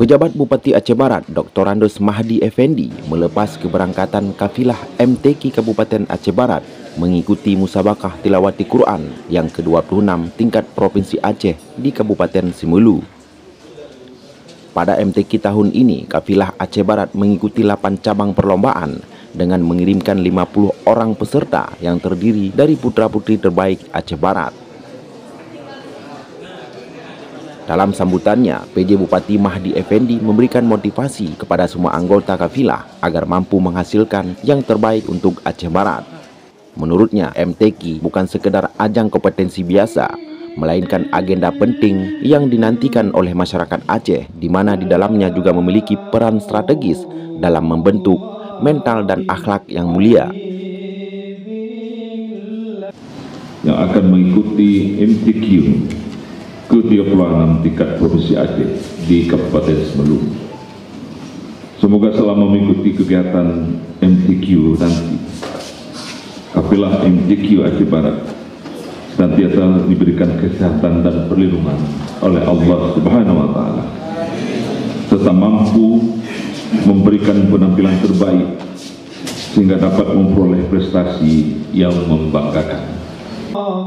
Pejabat Bupati Aceh Barat, Dr. Andos Mahdi Effendi, melepas keberangkatan kafilah MTQ Kabupaten Aceh Barat mengikuti musabakah tilawati Quran yang ke-26 tingkat Provinsi Aceh di Kabupaten Simelu. Pada MTQ tahun ini, kafilah Aceh Barat mengikuti 8 cabang perlombaan dengan mengirimkan 50 orang peserta yang terdiri dari putra-putri terbaik Aceh Barat. Dalam sambutannya, PJ Bupati Mahdi Effendi memberikan motivasi kepada semua anggota kafilah agar mampu menghasilkan yang terbaik untuk Aceh Barat. Menurutnya, MTQ bukan sekedar ajang kompetensi biasa, melainkan agenda penting yang dinantikan oleh masyarakat Aceh, di mana di dalamnya juga memiliki peran strategis dalam membentuk mental dan akhlak yang mulia. Yang akan mengikuti MTQ ke-36 tingkat Provinsi Aceh di Kabupaten Simelu. Semoga selama mengikuti kegiatan MTQ nanti, kafilah MTQ Aceh Barat senantiasa diberikan kesehatan dan perlindungan oleh Allah Subhanahu wa Ta'ala, serta mampu memberikan penampilan terbaik sehingga dapat memperoleh prestasi yang membanggakan.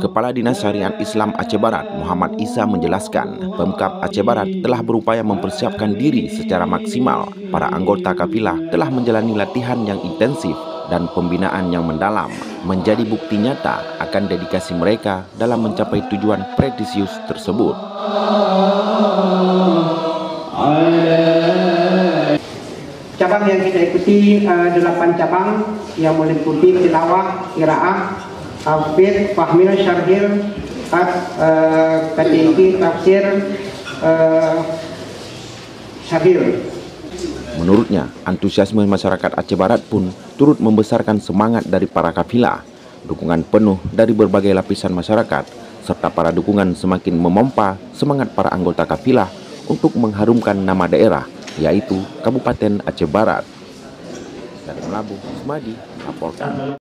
Kepala Dinas Syariat Islam Aceh Barat, Muhammad Isa, menjelaskan Pemkab Aceh Barat telah berupaya mempersiapkan diri secara maksimal. Para anggota kafilah telah menjalani latihan yang intensif dan pembinaan yang mendalam, menjadi bukti nyata akan dedikasi mereka dalam mencapai tujuan prestisius tersebut. Cabang yang kita ikuti 8 cabang yang meliputi tilawah, qiraah, hafidz, fahmil, syarhil, katinggi, tafsir, syarhil. Menurutnya, antusiasme masyarakat Aceh Barat pun turut membesarkan semangat dari para kafilah. Dukungan penuh dari berbagai lapisan masyarakat, serta para dukungan semakin memompa semangat para anggota kafilah untuk mengharumkan nama daerah, yaitu Kabupaten Aceh Barat. Dari Melabu, Ismadi, laporkan.